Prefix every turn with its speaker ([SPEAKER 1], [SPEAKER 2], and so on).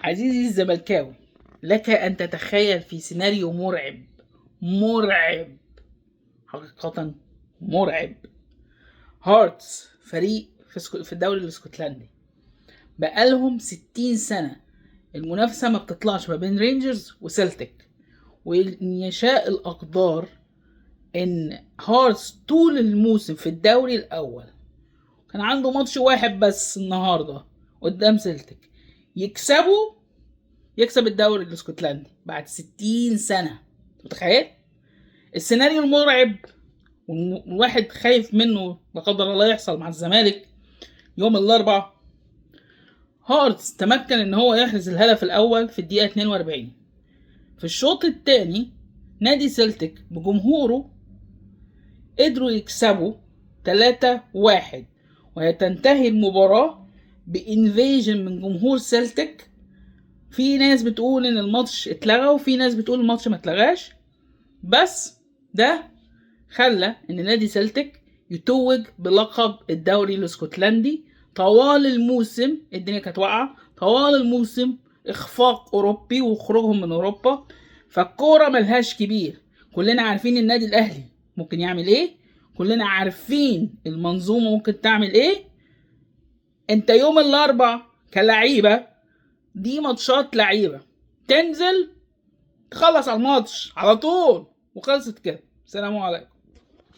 [SPEAKER 1] عزيزي الزملكاوي، لك أن تتخيل في سيناريو مرعب حقيقة مرعب. هارتس فريق في الدوري الاسكتلندي بقالهم 60 سنة المنافسة ما بتطلعش ما بين رينجرز وسلتك، وإن يشاء الأقدار إن هارتس طول الموسم في الدوري الأول كان عنده ماتش واحد بس النهاردة قدام سلتك يكسب الدوري الاسكتلندي بعد 60 سنة. متخيل السيناريو المرعب والواحد خايف منه لا قدر الله يحصل مع الزمالك يوم الاربعاء؟ هارتس تمكن ان هو يحرز الهدف الاول في الدقيقة 42. في الشوط الثاني نادي سلتك بجمهوره قدروا يكسبوا 3-1، وتنتهي المباراة بانفيجن من جمهور سلتك. في ناس بتقول ان الماتش اتلغى وفي ناس بتقول الماتش ما اتلغاش، بس ده خلى ان نادي سلتك يتوج بلقب الدوري الاسكتلندي. طوال الموسم الدنيا كانت واقعه، طوال الموسم اخفاق اوروبي وخروجهم من اوروبا، فالكوره ملهاش كبير. كلنا عارفين النادي الاهلي ممكن يعمل ايه، كلنا عارفين المنظومه ممكن تعمل ايه. انت يوم الاربع كلعيبه، دي ماتشات لعيبه، تنزل تخلص على الماتش على طول وخلصت كده. السلام عليكم.